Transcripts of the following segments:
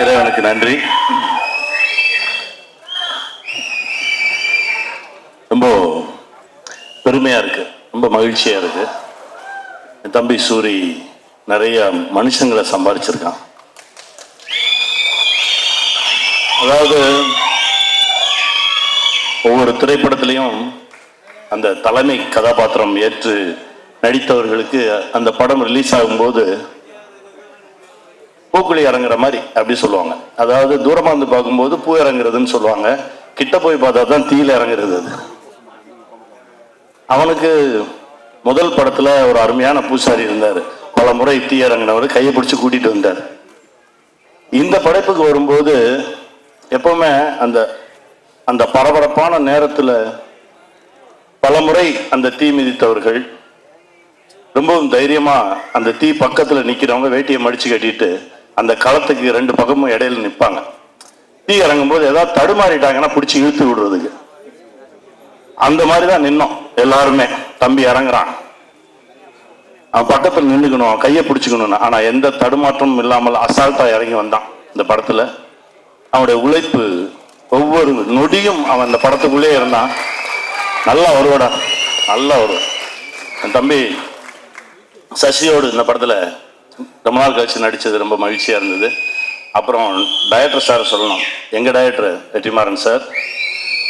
இறைவனுக்கு நன்றி. ரொம்ப பெருமையா இருக்கு, ரொம்ப மகிழ்ச்சியா இருக்கு. என் தம்பி சூரி நிறைய மனுஷங்களை சம்பாதிச்சிருக்கான். அதாவது ஒவ்வொரு திரைப்படத்திலையும் அந்த தலைமை கதாபாத்திரம் ஏற்று நடித்தவர்களுக்கு அந்த படம் ரிலீஸ் ஆகும்போது பூக்குழி இறங்குற மாதிரி அப்படி சொல்லுவாங்க. அதாவது தூரமா இருந்து பார்க்கும்போது பூ இறங்குறதுன்னு சொல்லுவாங்க, கிட்ட போய் பார்த்தா தான் தீயில இறங்குறது. அது அவனுக்கு முதல் படத்துல ஒரு அருமையான பூசாரி இருந்தார், பல முறை தீ இறங்கினவர், கையை பிடிச்சு கூட்டிட்டு வந்தார். இந்த படைப்புக்கு வரும்போது எப்பவுமே அந்த அந்த பரபரப்பான நேரத்துல பல முறை அந்த தீ மிதித்தவர்கள் ரொம்பவும் தைரியமா அந்த தீ பக்கத்துல நிக்கிறவங்க வேட்டியை மடிச்சு கட்டிட்டு அந்த களத்துக்கு ரெண்டு பக்கமும் இடையில நிற்பாங்க. தீ இறங்கும் போது ஏதாவது தடுமாறிட்டாங்கன்னா பிடிச்சி இழுத்து விடுறதுக்கு. அந்த மாதிரிதான் நின்னோம் எல்லாருமே. தம்பி இறங்குறான், அவன் பக்கத்துல நின்றுக்கணும், கையை பிடிச்சுக்கணும். ஆனா எந்த தடுமாற்றமும் இல்லாமல் அசால்ட்டா இறங்கி வந்தான். இந்த படத்துல அவனுடைய உழைப்பு ஒவ்வொரு நொடியும் அவன் அந்த படத்துக்குள்ளே இருந்தான். நல்லா வருவாடா, நல்லா வருவான். என் தம்பி சசியோடு இந்த படத்துல ரொம்ப நாள் கழிச்சு நடிச்சது ரொம்ப மகிழ்ச்சியா இருந்தது. அப்புறம் டைரக்டர் சார் சொல்லணும், எங்க டைரக்டர் வெற்றிமாறன் சார்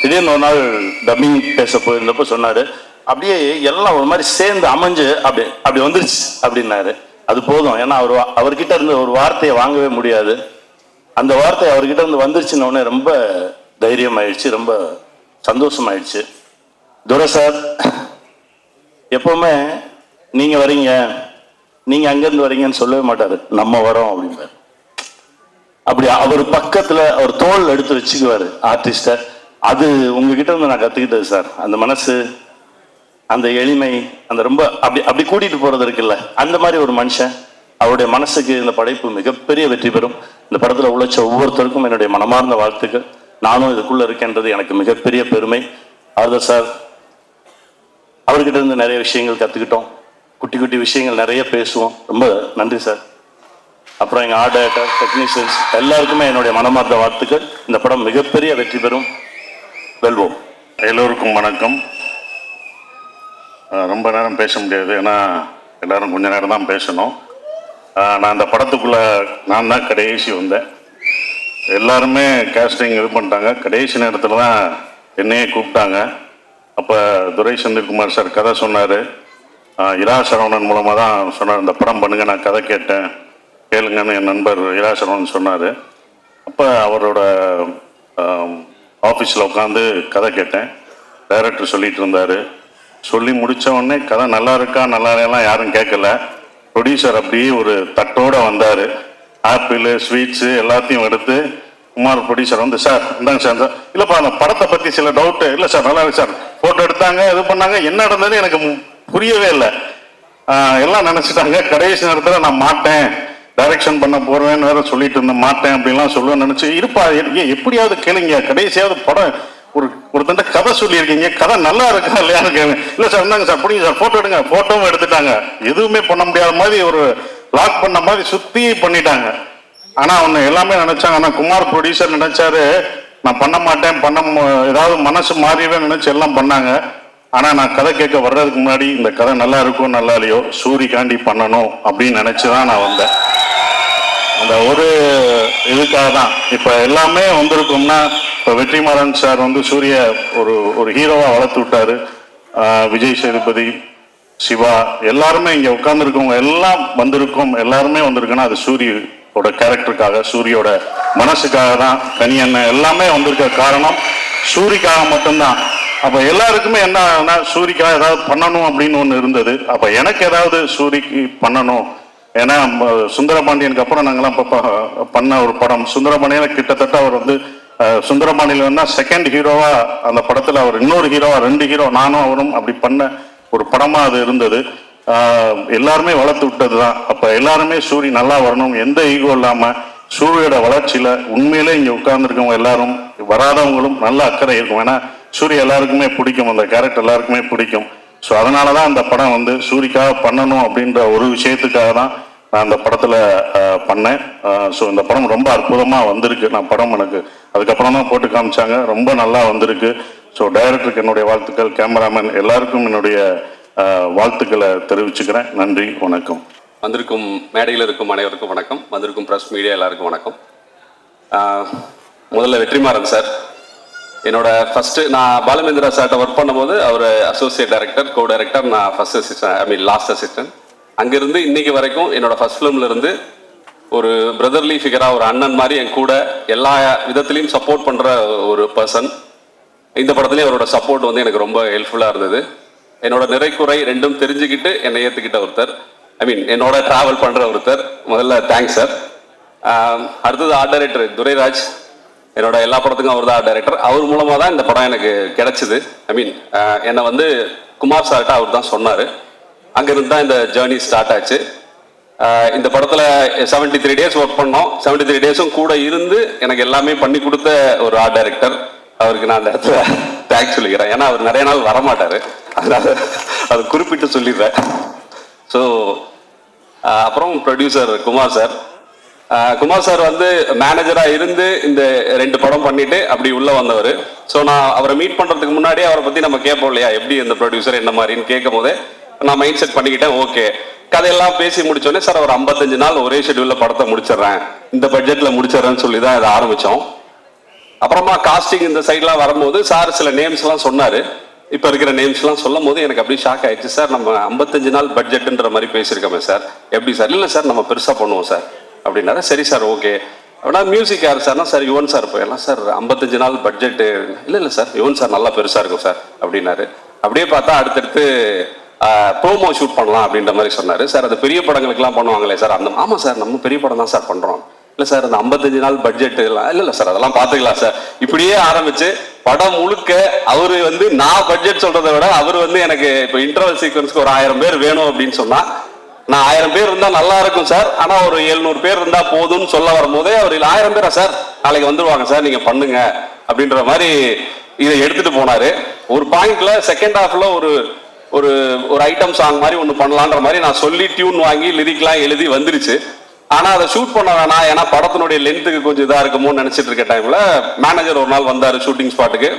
திடீர்னு ஒரு நாள் டப்பிங் பேச போயிருந்தப்போ சொன்னாரு, அப்படியே எல்லாம் ஒரு மாதிரி சேர்ந்து அமைஞ்சு அப்படி வந்துருச்சு அப்படின்னாரு. அது போதும், ஏன்னா அவர்கிட்ட இருந்து ஒரு வார்த்தையை வாங்கவே முடியாது. அந்த வார்த்தை அவர்கிட்ட இருந்து வந்துருச்சுன்னு உடனே ரொம்ப தைரியம் ஆயிடுச்சு, ரொம்ப சந்தோஷம் ஆயிடுச்சு. துரை சார் எப்பவுமே நீங்க வரீங்க, நீங்க அங்கிருந்து வரீங்கன்னு சொல்லவே மாட்டாரு, நம்ம வரோம் அப்படின்பாரு. அப்படி அவர் பக்கத்துல அவர் தோல் எடுத்து வச்சுக்குவாரு ஆர்டிஸ்ட. அது உங்ககிட்ட இருந்து நான் கத்துக்கிட்டது சார். அந்த மனசு, அந்த எளிமை, அந்த ரொம்ப அப்படி கூட்டிட்டு போறது இருக்குல்ல, அந்த மாதிரி ஒரு மனுஷன். அவருடைய மனசுக்கு இந்த படைப்பு மிகப்பெரிய வெற்றி பெறும். இந்த படத்துல உழைச்ச ஒவ்வொருத்தருக்கும் என்னுடைய மனமார்ந்த வாழ்த்துக்கள். நானும் இதுக்குள்ள இருக்கேன்றது எனக்கு மிகப்பெரிய பெருமை. ஆர்தர் சார், அவர்கிட்ட இருந்து நிறைய விஷயங்கள் கத்துக்கிட்டோம், குட்டி குட்டி விஷயங்கள் நிறைய பேசுவோம். ரொம்ப நன்றி சார். அப்புறம் எங்க ஆர்ட் டைரக்டர், டெக்னீஷியன்ஸ் எல்லாருக்குமே என்னுடைய மனமார்ந்த வாழ்த்துக்கள். இந்த படம் மிகப்பெரிய வெற்றி பெறும். வெல்வோம். எல்லோருக்கும் வணக்கம். ரொம்ப நேரம் பேச முடியாது, ஏன்னா எல்லாரும் கொஞ்ச நேரம் தான் பேசணும். நான் அந்த படத்துக்குள்ள நான் தான் கடைசி வந்தேன். எல்லாருமே கேஸ்டிங் இது பண்ணிட்டாங்க. கடைசி நேரத்தில் தான் என்னையே கூப்பிட்டாங்க. அப்போ துரை செந்தில்குமார் சார் கதை சொன்னார். இரா சரவணன் மூலமாக தான் சொன்னார், இந்த படம் பண்ணுங்க, நான் கதை கேட்டேன், கேளுங்கன்னு என் நண்பர் இரா சரவணன் சொன்னார். அப்போ அவரோட ஆஃபீஸில் உட்காந்து கதை கேட்டேன். டைரக்டர் சொல்லிட்டு இருந்தார். சொல்லி முடித்த உடனே கதை நல்லா இருக்கா நல்லா இல்லையெல்லாம் யாரும் கேட்கல. ப்ரொடியூசர் அப்படியே ஒரு தட்டோடு வந்தார். ஆப்பிள், ஸ்வீட்ஸு எல்லாத்தையும் எடுத்து குமார் ப்ரொடியூசர் வந்து, சார் இந்தாங்க சார். இல்லைப்பா அந்த படத்தை பற்றி சில டவுட்டு. இல்லை சார் நல்லா இருக்கு சார். ஃபோட்டோ எடுத்தாங்க, இது பண்ணாங்க. என்ன நடந்தது எனக்கு புரியவே இல்லை. எல்லாம் நினச்சிட்டாங்க கடைசி நேரத்தில் நான் மாட்டேன், டைரக்ஷன் பண்ண போகிறேன்னு வேறு சொல்லிட்டு இருந்தேன். மாட்டேன் அப்படின்லாம் சொல்லுவேன்னு நினச்சி, இருப்பா எப்படியாவது கேளுங்க, கடைசியாவது படம் ஒரு தண்டை கதை சொல்லியிருக்கீங்க, கதை நல்லா இருக்கா இல்லையான்னு கேளுங்க. இல்லை சார் இருந்தாங்க சார், பிடிங்க சார், ஃபோட்டோ எடுங்க. ஃபோட்டோவும் எடுத்துட்டாங்க. எதுவுமே பண்ண முடியாத மாதிரி ஒரு லாக் பண்ண மாதிரி சுற்றி பண்ணிட்டாங்க. ஆனால் ஒன்று எல்லாமே நினச்சாங்க. ஆனால் குமார் ப்ரொடியூசர் நினச்சாரு நான் பண்ண மாட்டேன், ஏதாவது மனசு மாறிவே நினச்சி எல்லாம் பண்ணாங்க. ஆனால் நான் கதை கேட்க வர்றதுக்கு முன்னாடி இந்த கதை நல்லா இருக்கும் நல்லா இல்லையோ சூரிக்காண்டி பண்ணணும் அப்படின்னு நினச்சி தான் நான் வந்தேன். அந்த ஒரு இதுக்காக தான் இப்போ எல்லாமே வந்திருக்கோம்னா, இப்போ வெற்றிமாறன் சார் வந்து சூரிய ஒரு ஹீரோவாக வளர்த்து விட்டாரு. விஜய் சேதுபதி, சிவா எல்லாருமே இங்கே உட்கார்ந்துருக்கவங்க எல்லாம் வந்திருக்கோம். எல்லாருமே வந்திருக்குன்னா அது சூரியோட கேரக்டருக்காக, சூரியோட மனசுக்காக தான். கனியண்ணன் எல்லாமே வந்திருக்க காரணம் சூரிக்காக மட்டும்தான். அப்போ எல்லாருக்குமே என்ன சூரிக்காக ஏதாவது பண்ணணும் அப்படின்னு ஒன்று இருந்தது. அப்போ எனக்கு ஏதாவது சூரிக்கு பண்ணணும். ஏன்னா சுந்தரபாண்டியனுக்கு அப்புறம் நாங்கள்லாம் இப்போ பண்ண ஒரு படம் சுந்தரபாண்டியன். கிட்டத்தட்ட அவர் வந்து சுந்தரபாண்டியில் வேணா செகண்ட் ஹீரோவா அந்த படத்தில் அவர் இன்னொரு ஹீரோவா 2 ஹீரோ நானும் அவரும் அப்படி பண்ண ஒரு படமாக அது இருந்தது. எல்லாருமே வளர்த்து விட்டது தான். அப்போ எல்லாருமே சூரி நல்லா வரணும், எந்த ஈகோ இல்லாமல் சூரியோட வளர்ச்சியில் உண்மையிலே இங்கே உட்கார்ந்துருக்கவங்க எல்லாரும் வராதவங்களும் நல்ல அக்கறை இருக்கும். ஏன்னா சூரி எல்லாருக்குமே பிடிக்கும், அந்த கேரக்டர் எல்லாருக்குமே பிடிக்கும். ஸோ அதனால தான் அந்த படம் வந்து சூரிக்காக பண்ணணும் அப்படின்ற ஒரு விஷயத்துக்காக தான் நான் அந்த படத்தில் பண்ணேன். ஸோ இந்த படம் ரொம்ப அற்புதமாக வந்திருக்கு. நான் படம் எனக்கு அதுக்கப்புறம் தான் போட்டு காமிச்சாங்க, ரொம்ப நல்லா வந்திருக்கு. ஸோ டைரக்டருக்கு என்னுடைய வாழ்த்துக்கள், கேமராமேன் எல்லாருக்கும் என்னுடைய வாழ்த்துக்களை தெரிவிச்சுக்கிறேன். நன்றி, வணக்கம். வந்திருக்கும் மேடையில் இருக்கும் அனைவருக்கும் வணக்கம். வந்திருக்கும் ப்ரெஸ் மீடியா எல்லாருக்கும் வணக்கம். முதல்ல வெற்றிமாறன் சார், என்னோட ஃபர்ஸ்ட் நான் பாலமேந்திரா சார்ட்ட ஒர்க் பண்ணும்போது அவர் அசோசியேட் டைரக்டர், கோ டைரக்டர், நான் ஃபர்ஸ்ட் அசிஸ்டன்ட், லாஸ்ட் அசிஸ்டன்ட். அங்கிருந்து இன்னைக்கு வரைக்கும் என்னோட ஃபர்ஸ்ட் ஃபிலிம்ல இருந்து ஒரு பிரதர்லி ஃபிகரா, ஒரு அண்ணன் மாதிரி என் கூட எல்லா விதத்திலையும் சப்போர்ட் பண்ற ஒரு பர்சன். இந்த படத்துலேயும் அவரோட சப்போர்ட் வந்து எனக்கு ரொம்ப ஹெல்ப்ஃபுல்லா இருந்தது. என்னோட நிறைக்குறை ரெண்டும் தெரிஞ்சுக்கிட்டு என்னை ஏற்றுக்கிட்ட ஒருத்தர், என்னோட டிராவல் பண்ற ஒருத்தர். முதல்ல தேங்க்ஸ் சார். அடுத்தது ஆர்ட் டைரக்டர் துரைராஜ், என்னோட எல்லா படத்துக்கும் அவர் தான் ஆர்ட் டைரக்டர். அவர் மூலமாக தான் இந்த படம் எனக்கு கிடைச்சிது. என்னை வந்து குமார் சார்கிட்ட அவர் தான் சொன்னார். அங்கிருந்து தான் இந்த ஜேர்னி ஸ்டார்ட் ஆச்சு. இந்த படத்தில் 73 days ஒர்க் பண்ணோம். 73 days கூட இருந்து எனக்கு எல்லாமே பண்ணி கொடுத்த ஒரு ஆர்ட் டைரக்டர். அவருக்கு நான் அந்த இடத்துல தேங்க்ஸ் சொல்லிக்கிறேன். ஏன்னா அவர் நிறைய நாள் வரமாட்டார், அதனால அது குறிப்பிட்டு சொல்லிடுறேன். ஸோ அப்புறம் producer Kumar sir. Kumar sir வந்து மேனேஜராக இருந்து இந்த 2 படம் பண்ணிட்டு அப்படி உள்ள வந்தவர். ஸோ நான் அவரை மீட் பண்ணுறதுக்கு முன்னாடியே அவரை பற்றி நம்ம கேட்போம் இல்லையா, எப்படி இந்த ப்ரொடியூசர் என்ன மாதிரின்னு கேட்கும் போதே நான் மைண்ட் செட் பண்ணிக்கிட்டேன். ஓகே, கதையெல்லாம் பேசி முடிச்சோடனே சார் ஒரு 55 நாள் ஒரே ஷெட்யூலில் படத்தை முடிச்சிடுறேன், இந்த பட்ஜெட்டில் முடிச்சிடறேன்னு சொல்லி தான் இதை ஆரம்பித்தோம். அப்புறமா காஸ்டிங் இந்த சைட்லாம் வரும்போது சார் சில நேம்ஸ்லாம் சொன்னார். இப்போ இருக்கிற நேம்ஸ்லாம் சொல்லும் போது எனக்கு அப்படியே ஷாக் ஆயிடுச்சு. சார் நம்ம 55 நாள் பட்ஜெட்டுன்ற மாதிரி பேசியிருக்கோமே சார், எப்படி சார்? இல்லை சார், நம்ம பெருசாக பண்ணுவோம் சார் அப்படின்னாரு. சரி சார், ஓகே. அப்படின்னா மியூசிக் யார் சார்னா, சார் யுவன் சார் போயிடலாம் சார், 55 நாள் பட்ஜெட்டு. இல்லை சார், யுவன் சார் நல்லா பெருசாக இருக்கும் சார் அப்படின்னாரு. அப்படியே பார்த்தா அடுத்தடுத்து ப்ரோமோ ஷூட் பண்ணலாம் அப்படின்ற மாதிரி சொன்னார். சார் அது பெரிய படங்களுக்குலாம் பண்ணுவாங்களே சார், அந்த ஆமாம் சார் நம்ம பெரிய படம் தான் சார் பண்ணுறோம். இல்லை சார் அந்த 55 நாள் பட்ஜெட் எல்லாம் இல்லை சார், அதெல்லாம் பார்த்துக்கலாம் சார். இப்படியே ஆரம்பிச்சு படம் முழுக்க அவர் வந்து நான் பட்ஜெட் சொல்றதை விட அவர் வந்து எனக்கு இப்போ இன்டர்வல் சீக்வன்ஸ்க்கு ஒரு 1000 பேர் வேணும் அப்படின்னு சொன்னா, நான் 1000 பேர் இருந்தா நல்லா இருக்கும் சார், ஆனா ஒரு 700 பேர் இருந்தா போதும்னு சொல்ல வரும்போதே அவர் 1000 பேரா சார், நாளைக்கு வந்துருவாங்க சார், நீங்க பண்ணுங்க அப்படின்ற மாதிரி இதை எடுத்துட்டு போனாரு. ஒரு பாயிண்ட்ல செகண்ட் ஹாஃப்ல ஒரு ஒரு ஒரு ஐட்டம் சாங் மாதிரி ஒன்று பண்ணலான்ற மாதிரி நான் சொல்லி டியூன் வாங்கி லிரிக்லாம் எழுதி வந்துருச்சு. ஆனா அதை ஷூட் பண்ண வேணாம், ஏன்னா படத்தினுடைய லென்த்துக்கு கொஞ்சம் இதா இருக்குமோன்னு நினைச்சிட்டு இருக்க டைம்ல மேனேஜர் ஒரு நாள் வந்தாரு ஷூட்டிங் ஸ்பாட்டுக்கு.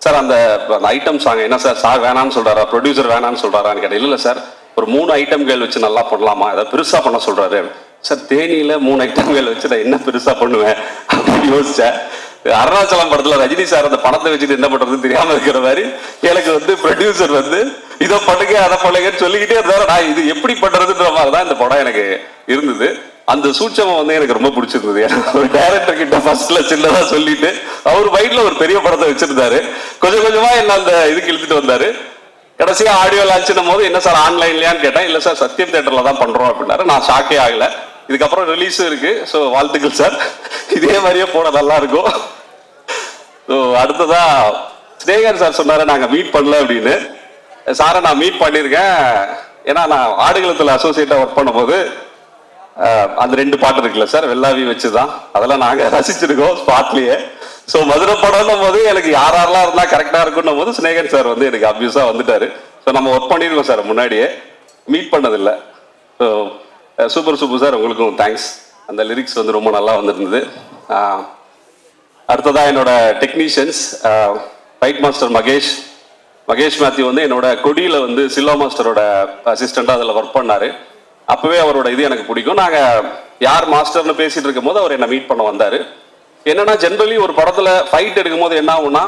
சார் அந்த ஐட்டம் சாங் என்ன சார், சார் வேணான்னு சொல்றாரா, ப்ரொடியூசர் வேணான்னு சொல்றாரான்னு கேட்டேன். இல்லை சார், ஒரு 3 ஐட்டம்கள் வச்சு நல்லா பண்ணலாமா, அதை பெருசா பண்ண சொல்றாரு. சார் தேனியில 3 ஐட்டம்கள் வச்சு நான் என்ன பெருசா பண்ணுவேன் அப்படின்னு யோசிச்சேன். அருணாச்சலம் படத்துல ரஜினி சார் அந்த பணத்தை வச்சுட்டு என்ன பண்றதுன்னு தெரியாம இருக்கிற மாதிரி எனக்கு வந்து ப்ரொடியூசர் வந்து இதை பண்ணுங்க அதை பண்ணுங்கன்னு சொல்லிக்கிட்டே இருந்தாரு. நான் இது எப்படி பண்றதுன்ற மாதிரி தான் இந்த படம் எனக்கு இருந்தது. அந்த சூட்சமம் வந்து எனக்கு ரொம்ப பிடிச்சிருந்தது. ஒரு டைரக்டர் கிட்ட ஃபர்ஸ்ட்ல சின்னதா சொல்லிட்டு அவர் மைண்ட்ல ஒரு பெரிய படத்தை வச்சிருந்தாரு. கொஞ்சம் கொஞ்சமா என்ன அந்த இதுக்கு இழுத்துட்டு வந்தாரு. கடைசியா ஆடியோ லான்ச்சுன்னும் போது என்ன சார் ஆன்லைன்லயான்னு கேட்டேன். இல்லை சார் சத்யம் தியேட்டர்ல தான் பண்றோம் அப்படின்னாரு. நான் ஷாக்கே ஆகல. இதுக்கப்புறம் ரிலீஸும் இருக்கு. ஸோ வாழ்த்துக்கள் சார், இதே மாதிரியே போன நல்லா இருக்கும். ஸோ அடுத்ததா ஸ்னேகர் சார் சொன்னாரு நாங்க மீட் பண்ணல அப்படின்னு. சாரை நான் மீட் பண்ணியிருக்கேன். ஏன்னா நான் ஆடுகளத்தில் அசோசியேட்டா ஒர்க் பண்ணும்போது அந்த 2 பாட்டு இருக்குல்ல சார், வெள்ளாவி வச்சுதான், அதெல்லாம் நாங்க ரசிச்சிருக்கோம் ஸ்பாட்லயே. ஸோ மதுரை படம்னும் போது எனக்கு யாரெல்லாம் இருந்தா கரெக்டா இருக்குன்னும் போது ஸ்னேகன் சார் வந்து எனக்கு அப்யூஸா வந்துட்டாரு. ஸோ நம்ம ஒர்க் பண்ணிருக்கோம் சார், முன்னாடியே மீட் பண்ணதில்லை. ஸோ சூப்பர் சார், உங்களுக்கும் தேங்க்ஸ். அந்த லிரிக்ஸ் வந்து ரொம்ப நல்லா வந்திருந்தது. அடுத்ததா என்னோட technicians, fight master Mahesh Mathew வந்து என்னோட கொடியில வந்து சில்வா மாஸ்டரோட அசிஸ்டண்டா அதில் ஒர்க் பண்ணாரு. அப்பவே அவரோட இது எனக்கு பிடிக்கும். நாங்க யார் மாஸ்டர்னு பேசிட்டு இருக்கும் போது அவர் என்ன மீட் பண்ண வந்தாரு. என்னன்னா ஜென்ரலி ஒரு படத்துல ஃபைட் எடுக்கும் போது என்ன ஆகும்னா,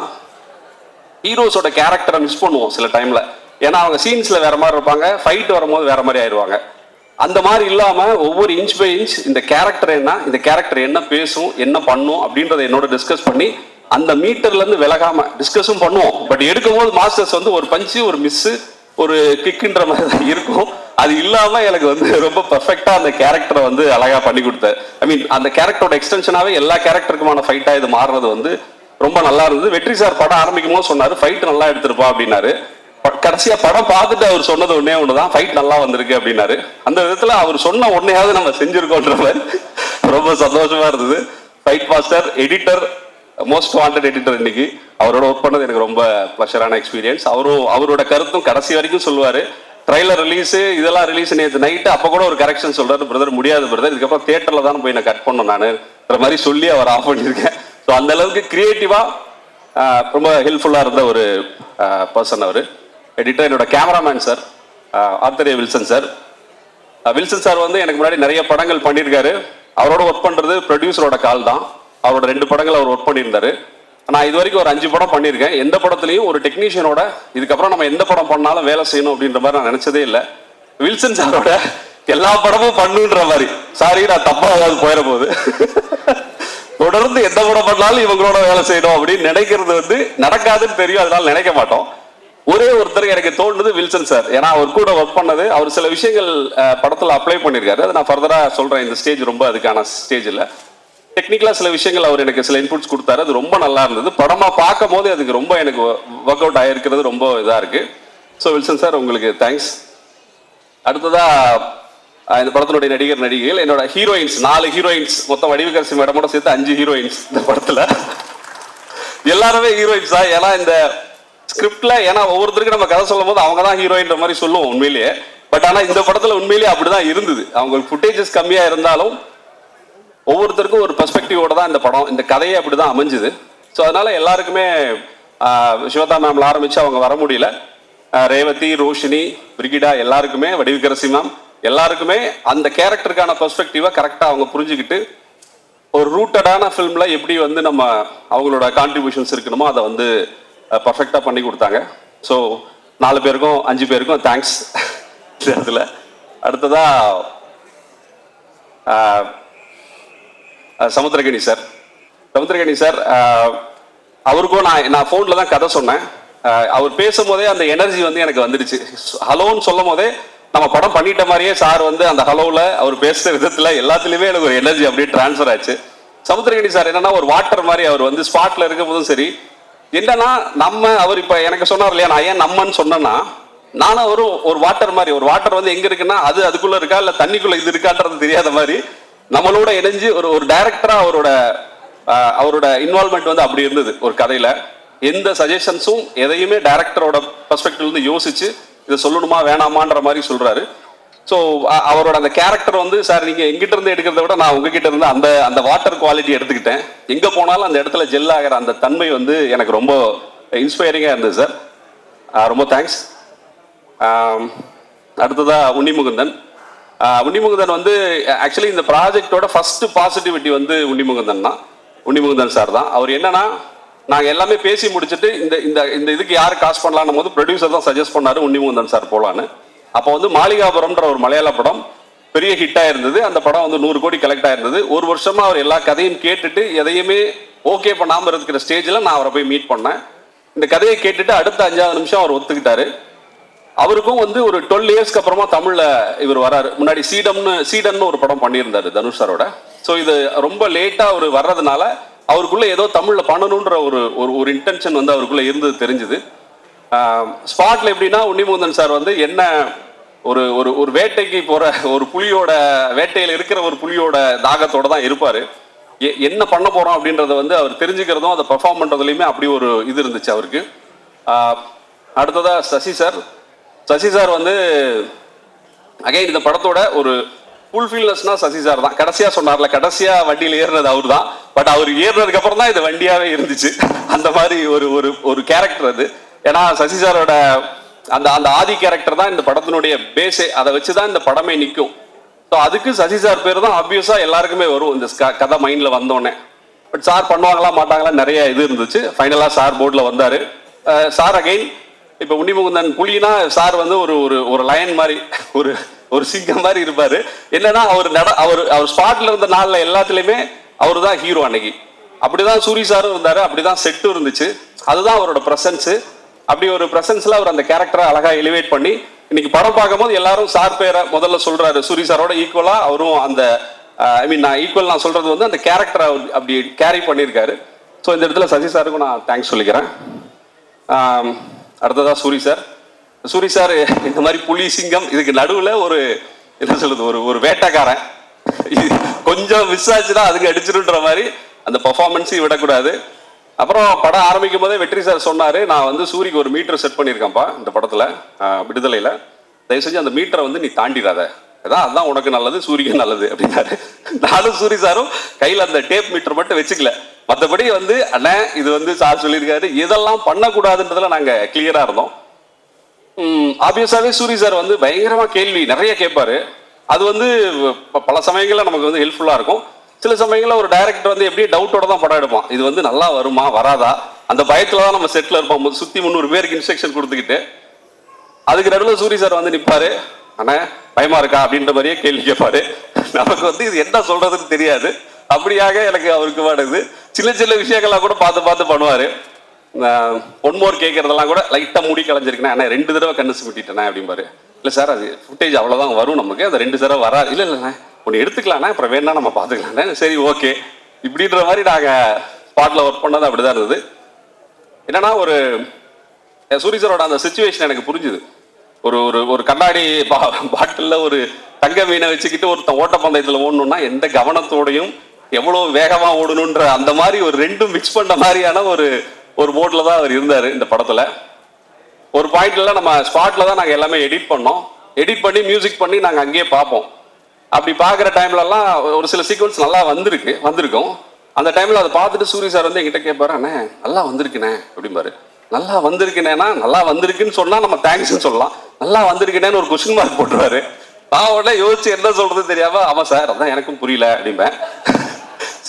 ஹீரோஸோட கேரக்டரை மிஸ் பண்ணுவோம் சில டைம்ல. ஏன்னா அவங்க சீன்ஸ்ல வேற மாதிரி இருப்பாங்க, ஃபைட் வரும்போது வேற மாதிரி ஆயிடுவாங்க. அந்த மாதிரி இல்லாம ஒவ்வொரு இன்ச் பை இன்ச் இந்த கேரக்டர் என்ன, இந்த கேரக்டர் என்ன பேசும், என்ன பண்ணும் அப்படின்றத என்னோட டிஸ்கஸ் பண்ணி அந்த மீட்டர்ல இருந்து விலகாம டிஸ்கஸும் பண்ணுவோம். பட் எடுக்கும்போது மாஸ்டர்ஸ் வந்து ஒரு பஞ்சு, ஒரு மிஸ், ஒரு கிக்குன்ற மாதிரி தான் இருக்கும். அது இல்லாம எனக்கு வந்து ரொம்ப பெர்ஃபெக்டா அந்த கேரக்டரை வந்து அழகா பண்ணி கொடுத்தாரு. அந்த கேரக்டரோட எக்ஸ்டென்ஷனாவே எல்லா கேரக்டருக்குமான ஃபைட்டா இது மாறுறது வந்து ரொம்ப நல்லா இருந்தது. வெற்றி சார் படம் ஆரம்பிக்கும் போது சொன்னாரு ஃபைட் நல்லா எடுத்திருப்பா அப்படின்னாரு. கடைசியா படம் பார்த்துட்டு அவர் சொன்னது ஒண்ணுதான், ஃபைட் நல்லா வந்திருக்கு அப்படின்னாரு. அந்த விதத்துல அவர் சொன்ன ஒன்னையாவது நம்ம செஞ்சிருக்கோன்ற மாதிரி ரொம்ப சந்தோஷமா இருந்தது. Fight master, editor, most wanted editor, இன்னைக்கு அவரோட ஒர்க் பண்ணது எனக்கு ரொம்ப ப்ளஷரான எக்ஸ்பீரியன்ஸ். அவரோட கருத்தும் கடைசி வரைக்கும் சொல்லுவாரு. ட்ரைலர் ரிலீஸு இதெல்லாம் ரிலீஸ் நேற்று நைட்டு அப்போ கூட ஒரு கரெக்ஷன் சொல்கிறாரு, பிரதர் முடியாது பிரதர், இதுக்கப்புறம் தேட்டரில் தான் போய் நான் கட் பண்ணோம் நானுன்ற மாதிரி சொல்லி அவர் ஆஃப் பண்ணியிருக்கேன். ஸோ அந்த அளவுக்கு க்ரியேட்டிவாக ரொம்ப ஹெல்ப்ஃபுல்லாக இருந்த ஒரு பர்சன் அவர். எடிட்டர் என்னோட கேமராமேன் சார் ஆர்த்தரே வில்சன் சார். வில்சன் சார் வந்து எனக்கு முன்னாடி நிறைய படங்கள் பண்ணியிருக்காரு. அவரோட ஒர்க் பண்ணுறது ப்ரொடியூசரோட கால் தான். அவரோட 2 படங்கள் அவர் ஒர்க் பண்ணியிருந்தாரு. நான் இது வரைக்கும் ஒரு 5 படம் பண்ணியிருக்கேன். எந்த படத்துலையும் ஒரு டெக்னீஷியனோட இதுக்கப்புறம் நம்ம எந்த படம் பண்ணாலும் வேலை செய்யணும் அப்படின்ற மாதிரி நான் நினச்சதே இல்லை. வில்சன் சாரோட எல்லா படமும் பண்ணுன்ற மாதிரி, சாரி நான் தப்பாக ஏதாவது போயிட போகுது, தொடர்ந்து எந்த படம் பண்ணாலும் இவங்களோட வேலை செய்யணும் அப்படின்னு நினைக்கிறது வந்து நடக்காதுன்னு தெரியும், அதனால நினைக்க மாட்டோம். ஒரே ஒருத்தர் எனக்கு தோணுது வில்சன் சார். ஏன்னா அவர் கூட ஒர்க் பண்ணது, அவர் சில விஷயங்கள் படத்தில் அப்ளை பண்ணியிருக்காரு. அதை நான் ஃபர்தராக சொல்கிறேன். இந்த ஸ்டேஜ் ரொம்ப அதுக்கான ஸ்டேஜ் இல்லை. டெக்னிக்கலாக சில விஷயங்கள் அவர் எனக்கு சில இன்புட்ஸ் கொடுத்தாரு. அது ரொம்ப நல்லா இருந்தது. படமாக பார்க்கும் போது அதுக்கு ரொம்ப எனக்கு ஒர்க் அவுட் ஆகிருக்கிறது ரொம்ப இதாக இருக்குது. ஸோ வில்சன் சார் உங்களுக்கு தேங்க்ஸ். அடுத்ததாக இந்த படத்தினுடைய நடிகர் நடிகைகள், என்னோட ஹீரோயின்ஸ் 4 ஹீரோயின்ஸ், மொத்தம் வடிவுக்கரசி மேடமோட சேர்த்து 5 ஹீரோயின்ஸ் இந்த படத்தில். எல்லாருமே ஹீரோயின்ஸ் தான். ஏன்னா இந்த ஸ்கிரிப்ட்ல, ஏன்னா ஒவ்வொருத்தருக்கும் நம்ம கதை சொல்லும் போது அவங்க தான் ஹீரோயின்ற மாதிரி சொல்லுவோம் உண்மையிலேயே. பட் ஆனால் இந்த படத்தில் உண்மையிலேயே அப்படிதான் இருந்தது. அவங்களுக்கு ஃபுட்டேஜஸ் கம்மியாக இருந்தாலும் ஒவ்வொருத்தருக்கும் ஒரு பெர்ஸ்பெக்டிவோட தான் இந்த படம், இந்த கதையே அப்படிதான் அமைஞ்சுது. ஸோ அதனால எல்லாருக்குமே சிவதா மேம்ல ஆரம்பிச்சு அவங்க வர முடியல, ரேவதி, ரோஷினி, பிரிகிடா, எல்லாருக்குமே, வடிவுக்கரசி மேம், எல்லாருக்குமே அந்த கேரக்டருக்கான பெர்ஸ்பெக்டிவை கரெக்டாக அவங்க புரிஞ்சுக்கிட்டு ஒரு ரூட்டடான ஃபிலிம்ல எப்படி வந்து நம்ம அவங்களோட கான்ட்ரிபியூஷன்ஸ் இருக்கணுமோ அதை வந்து பர்ஃபெக்டாக பண்ணி கொடுத்தாங்க. ஸோ 4 பேருக்கும் 5 பேருக்கும் தேங்க்ஸ் இந்த இடத்துல. அடுத்ததா சமுத்திரகனி சார். சமுத்திரகனி சார் அவருக்கும் நான் ஃபோனில் தான் கதை சொன்னேன். அவர் பேசும்போதே அந்த எனர்ஜி வந்து எனக்கு வந்துடுச்சு. ஹலோன்னு சொல்லும் போதே நம்ம படம் பண்ணிட்ட மாதிரியே சார் வந்து அந்த ஹலோவில் அவர் பேசுகிற விதத்தில் எல்லாத்துலேயுமே எனக்கு ஒரு எனர்ஜி அப்படியே டிரான்ஸ்ஃபர் ஆச்சு. சமுத்திரகனி சார் என்னன்னா ஒரு வாட்டர் மாதிரி, அவர் வந்து ஸ்பாட்டில் இருக்கும் போதும் சரி, என்னன்னா அவர் இப்போ எனக்கு சொன்னார் இல்லையா, நான் ஏன் நம்மன்னு சொன்னேன்னா, நானும் ஒரு வாட்டர் மாதிரி, ஒரு வாட்டர் வந்து எங்கே இருக்குன்னா அதுக்குள்ளே இருக்கா இல்லை தண்ணிக்குள்ளே இது இருக்கான்றது தெரியாத மாதிரி நம்மளோட இணைஞ்சு ஒரு டைரக்டரா அவரோட இன்வால்மெண்ட் வந்து அப்படி இருந்தது. ஒரு கதையில எந்த சஜஷன்ஸும் எதையுமே டைரக்டரோட பெர்ஸ்பெக்டிவ்ல இருந்து யோசிச்சு இதை சொல்லணுமா வேணாமான்ற மாதிரி சொல்றாரு. ஸோ அவரோட அந்த கேரக்டர் வந்து, சார் நீங்க எங்கிட்ட இருந்து எடுக்கிறத விட நான் உங்ககிட்ட இருந்து அந்த வாட்டர் குவாலிட்டி எடுத்துக்கிட்டேன். எங்க போனாலும் அந்த இடத்துல ஜெல் ஆகிற அந்த தன்மை வந்து எனக்கு ரொம்ப இன்ஸ்பைரிங்கா இருந்தது சார். ரொம்ப தேங்க்ஸ். அடுத்ததா உன்னிமுகுந்தன். உன்னிமுகுந்தன் வந்து ஆக்சுவலி இந்த ப்ராஜெக்டோட ஃபர்ஸ்ட் பாசிட்டிவிட்டி வந்து உன்னிமுகுந்தன் சார் தான். அவர் என்னன்னா, நாங்கள் எல்லாமே பேசி முடிச்சுட்டு இந்த இதுக்கு யார் காசு பண்ணலான்னு போது ப்ரொடியூசர் தான் சஜஸ்ட் பண்ணாரு உன்னிமுகுந்தன் சார் போலான்னு. அப்போ வந்து மாளிகாபுரம்ன்ற ஒரு மலையாள படம் பெரிய ஹிட்டாக இருந்தது. அந்த படம் வந்து 100 கோடி கலெக்ட் ஆயிருந்தது. ஒரு வருஷமா அவர் எல்லா கதையும் கேட்டுட்டு எதையுமே ஓகே பண்ணாமல் இருக்கிற ஸ்டேஜில் நான் அவரை போய் மீட் பண்ணேன். இந்த கதையை கேட்டுட்டு அடுத்த 5வது நிமிஷம் அவர் ஒத்துக்கிட்டாரு. அவருக்கும் வந்து ஒரு 12 இயர்ஸ்க்கு அப்புறமா தமிழ்ல இவர் வராரு. முன்னாடி சீடன்னு ஒரு படம் பண்ணியிருந்தாரு தனுஷ் சாரோட. ஸோ இது ரொம்ப லேட்டா அவர் வர்றதுனால அவருக்குள்ள ஏதோ தமிழ்ல பண்ணணுன்ற ஒரு இன்டென்ஷன் வந்து அவருக்குள்ள இருந்தது தெரிஞ்சுது. ஸ்பாட்ல எப்படின்னா, உன்னிமுகுந்தன் சார் வந்து என்ன ஒரு வேட்டைக்கு போற ஒரு புலியோட வேட்டையில் இருக்கிற ஒரு புலியோட தாகத்தோட தான் இருப்பாரு. என்ன பண்ண போறோம் அப்படின்றத வந்து அவர் தெரிஞ்சுக்கிறதும் அதை பெர்ஃபார்ம் பண்றதுலையுமே அப்படி ஒரு இது இருந்துச்சு அவருக்கு. அடுத்ததா சசி சார் வந்து அகைன் இந்த படத்தோட ஒரு ஃபுல்ஃபில்னஸ்னா சசி சார் தான். கடைசியா சொன்னார்ல, கடைசியா வண்டியில் ஏறினது அவர் தான். பட் அவர் ஏறினதுக்கு அப்புறம் தான் இது வண்டியாவே இருந்துச்சு. அந்த மாதிரி ஒரு கேரக்டர் அது. ஏன்னா சசி சாரோட அந்த ஆதி கேரக்டர் தான் இந்த படத்தினுடைய பேஸே. அதை வச்சுதான் இந்த படமே நிற்கும். ஸோ அதுக்கு சசி சார் பேர் தான் ஆப்வியஸா எல்லாருக்குமே வரும் இந்த கதை மைண்ட்ல வந்தோடனே. பட் சார் பண்ணுவாங்களா மாட்டாங்களா நிறைய இது இருந்துச்சு. ஃபைனலா சார் போர்டில் வந்தாரு. சார் அகைன் இப்போ உன்னிமுகுந்தன் புலினா சார் வந்து ஒரு லயன் மாதிரி, ஒரு சிங்கம் மாதிரி இருப்பாரு. என்னன்னா அவர் ஸ்பாட்ல இருந்த நாள்ல எல்லாத்துலயுமே அவரு தான் ஹீரோ. அன்னைக்கு அப்படிதான் சூரி சாரும் இருந்தாரு, அப்படிதான் செட்டும் இருந்துச்சு. அதுதான் அவரோட பிரசன்ஸ். அப்படி ஒரு பிரசன்ஸ்ல அவர் அந்த கேரக்டரை அழகா எலிவேட் பண்ணி இன்னைக்கு படம் பார்க்கும்போது எல்லாரும் சார் பேரை முதல்ல சொல்றாரு. சூரி சாரோட ஈக்குவலா அவரும் அந்த நான் சொல்றது வந்து அந்த கேரக்டரை அப்படி கேரி பண்ணியிருக்காரு. ஸோ இந்த இடத்துல சசி சாருக்கும் நான் தேங்க்ஸ் சொல்லிக்கிறேன். அடுத்ததா சூரி சார் இந்த மாதிரி புலி சிங்கம் இதுக்கு நடுவில் என்ன சொல்றது ஒரு வேட்டைக்காரன் கொஞ்சம் மிஸ் ஆச்சுன்னா அதுக்கு அடிச்சிருன்ற மாதிரி அந்த பர்ஃபார்மன்ஸையும் விடக்கூடாது. அப்புறம் படம் ஆரம்பிக்கும் போதே வெற்றி சார் சொன்னாரு, நான் வந்து சூரிக்கு ஒரு மீட்டர் செட் பண்ணியிருக்கேன்ப்பா இந்த படத்துல விடுதலையில. தயவு செஞ்சு அந்த மீட்டரை வந்து நீ தாண்டிடாத, அதான் உனக்கு நல்லது, சூரியன் நல்லது அப்படின்னாரு. நானும் சூரி சாரும் கையில் அந்த டேப் மீட்டர் மட்டும் வச்சுக்கல, மற்றபடி வந்து அண்ணே இது வந்து சார் சொல்லியிருக்காரு, இதெல்லாம் பண்ணக்கூடாதுன்றதுல நாங்கள் கிளியராக இருந்தோம். ஆப்வியஸாகவே சூரி சார் வந்து பயங்கரமாக கேள்வி நிறைய கேட்பாரு. அது வந்து பல சமயங்களில் நமக்கு வந்து ஹெல்ப்ஃபுல்லாக இருக்கும். சில சமயங்களில் ஒரு டைரக்டர் வந்து எப்படியே டவுட்டோட தான் படம் எடுப்பான், இது வந்து நல்லா வருமா வராதா, அந்த பயத்தில் தான் நம்ம செட்டில் இருப்போம். சுற்றி 300 பேருக்கு இன்ஸ்ட்ரக்ஷன் கொடுத்துக்கிட்டு அதுக்கு நடுவில் சூரி சார் வந்து நிற்பாரு, அண்ணா பயமா இருக்கா அப்படின்ற மாதிரியே கேள்வி கேட்பாரு. நமக்கு வந்து இது என்ன சொல்றதுன்னு தெரியாது. அப்படியாக எனக்கு அவருக்கு வாடுது. சின்ன சின்ன விஷயங்கள்லாம் கூட பார்த்து பார்த்து பண்ணுவாரு. ஒன்மோர் கேட்கறதெல்லாம் கூட லைட்டாக மூடி கலைஞ்சிருக்கேன், அண்ணா 2 தடவை கண்ணு சுட்டிட்டேன் அப்படிம்பாரு. இல்லை சார் அது ஃபுட்டேஜ் அவ்வளோதான் வரும் நமக்கு, அந்த 2 தடவை வராது. இல்லை இல்லைண்ணா ஒன்று எடுத்துக்கலாண்ணா, அப்புறம் வேணா நம்ம பார்த்துக்கலாண்ணே. சரி ஓகே இப்படின்ற மாதிரி நாங்கள் ஸ்பாட்டில் ஒர்க் பண்ணது அப்படி தான் இருந்தது. என்னன்னா ஒரு சூரி சாரோட அந்த சிச்சுவேஷன் எனக்கு புரிஞ்சுது. ஒரு ஒரு ஒரு கண்ணாடி பாட்டிலில் ஒரு தங்க மீனை வச்சுக்கிட்டு ஒருத்தன் ஓட்டப்பந்தயத்தில் ஓடணும்னா எந்த கவனத்தோடையும் எவ்வளோ வேகமாக ஓடணுன்ற அந்த மாதிரி ஒரு ரெண்டும் மிக்ஸ் பண்ண மாதிரியான ஒரு மோடில் தான் அவர் இருந்தார் இந்த படத்தில். ஒரு பாயிண்ட்ல நம்ம ஸ்பாட்டில் தான் நாங்கள் எல்லாமே எடிட் பண்ணோம். எடிட் பண்ணி மியூசிக் பண்ணி நாங்கள் அங்கேயே பார்ப்போம். அப்படி பார்க்குற டைம்லலாம் ஒரு சில சீக்வன்ஸ் நல்லா வந்திருக்கும். அந்த டைமில் அதை பார்த்துட்டு சூரி சார் வந்து என்கிட்ட கேட்பாரு, அண்ணே நல்லா வந்திருக்குண்ணே அப்படிம்பாரு. நல்லா வந்திருக்குனேனா நல்லா வந்திருக்குன்னு சொன்னால் நம்ம தேங்க்ஸ்ன்னு சொல்லலாம், நல்லா வந்திருக்குனேன்னு ஒரு கொஸ்டின் மார்க் போட்டுருவாரு. நான் உடனே யோசிச்சு என்ன சொல்றது தெரியாம, ஆமாம் சார் அதான் எனக்கும் புரியல அப்படிம்பேன்.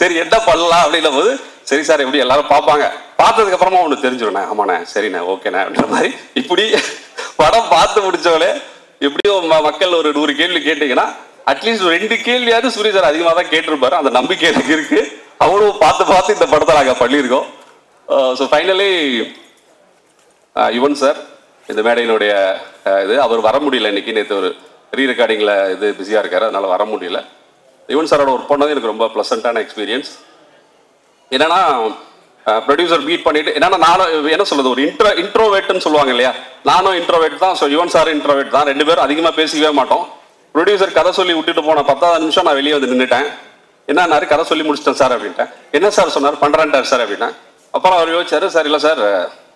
சரி என்ன பண்ணலாம் அப்படின்னும் போது, சரி சார் எப்படி எல்லாரும் பார்ப்பாங்க, பார்த்ததுக்கு அப்புறமா ஒன்று தெரிஞ்சிடுண்ணே, ஆமாண்ணே சரிண்ணே ஓகேண்ணே அப்படின்ற மாதிரி இப்படி படம் பார்த்து முடிச்சவளே எப்படியோ மக்கள் ஒரு 100 கேள்வி கேட்டீங்கன்னா அட்லீஸ்ட் 2 கேள்வியாவது சூரிய சார் அதிகமாக தான் கேட்டிருப்பாரு. அந்த நம்பிக்கை எனக்கு இருக்கு. அவரும் பார்த்து இந்த படத்தை நாங்கள் பண்ணியிருக்கோம். ஸோ ஃபைனலி யுவன் சார் இந்த மேடையினுடைய இது அவர் வர முடியல இன்னைக்கு, நேற்று ஒரு ரீ ரெக்கார்டிங்கில் இது பிஸியாக இருக்காரு, அதனால வர முடியல. யுவன் சாரோட ஒர்க் பண்ணது எனக்கு ரொம்ப ப்ளசண்ட்டான எக்ஸ்பீரியன்ஸ். என்னன்னா ப்ரொடியூசர் மீட் பண்ணிட்டு, என்னன்னா நானும் என்ன சொல்றது ஒரு இன்ட்ரோவேட்னு சொல்லுவாங்க இல்லையா, நானும் இன்ட்ரோவேட் தான். ஸோ யுவன் சார் இன்ட்ரோவேட் தான், 2 பேரும் அதிகமாக பேசிக்கவே மாட்டோம். ப்ரொடியூசர் கதை சொல்லி விட்டுட்டு போன 10வது நிமிஷம் நான் வெளியே வந்து நின்றுட்டேன். என்னன்னாரு, கதை சொல்லி முடிச்சிட்டேன் சார் அப்படின்ட்டேன். என்ன சார் சொன்னார், பண்ணுறேன்ட்டார் சார் அப்படின்ட்டேன். அப்புறம் அவர் யோசிச்சாரு, சார் இல்லை சார்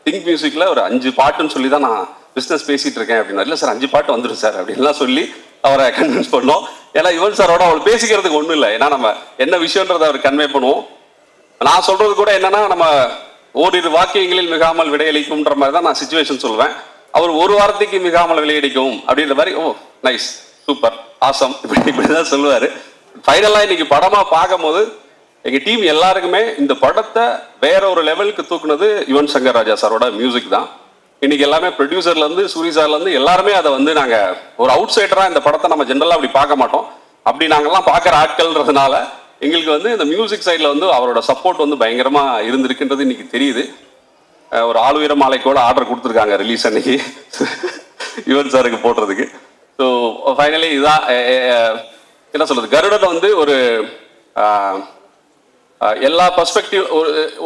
திங்க் மியூசிக்கில் ஒரு 5 பாட்டுன்னு சொல்லி தான் நான் பிஸ்னஸ் பேசிகிட்டு இருக்கேன் அப்படின்னா. இல்லை சார் 5 பாட்டு வந்துடும் சார் அப்படின்லாம் சொல்லி அவரை கன்வின்ஸ் பண்ணோம். ஏன்னா யுவன் சாரோட அவர் பேசிக்கிறதுக்கு ஒன்றும் இல்லை, ஏன்னா நம்ம என்ன விஷயன்றதை அவர் கன்வே பண்ணுவோம். நான் சொல்கிறது கூட என்னன்னா, நம்ம ஓரிரு வாக்கியங்களில் மிகாமல் விடையளிக்கும்ன்ற மாதிரி தான் நான் சிச்சுவேஷன் சொல்லுவேன். அவர் ஒரு வாரத்துக்கு மிகாமல் விளையடிக்கும் அப்படின்ற மாதிரி, ஓ நைஸ் சூப்பர் ஆசம் இப்படி தான் சொல்லுவார். ஃபைனலாக இன்னைக்கு படமாக பார்க்கும்போது எங்கள் டீம் எல்லாருக்குமே இந்த படத்தை வேற ஒரு லெவலுக்கு தூக்குனது யுவன் சங்கர் ராஜா சாரோட மியூசிக் தான். இன்னைக்கு எல்லாமே ப்ரொடியூசர்லேருந்து சூரி சார்லேருந்து எல்லாருமே அதை வந்து நாங்கள் ஒரு அவுட் சைடராக இந்த படத்தை நம்ம ஜென்ரலாக அப்படி பார்க்க மாட்டோம். அப்படி நாங்கள்லாம் பார்க்குற ஆட்கள்ன்றதுனால எங்களுக்கு வந்து இந்த மியூசிக் சைடில் வந்து அவரோட சப்போர்ட் வந்து பயங்கரமாக இருந்திருக்குன்றது இன்னைக்கு தெரியுது. ஒரு ஆளுயர மாலைக்கோட ஆர்டர் கொடுத்துருக்காங்க ரிலீஸ் அன்னைக்கு யுவன் சாருக்கு போடுறதுக்கு. ஸோ ஃபைனலி இதுதான் என்ன சொல்றது, கருடன் வந்து ஒரு எல்லா பெர்ஸ்பெக்டிவ்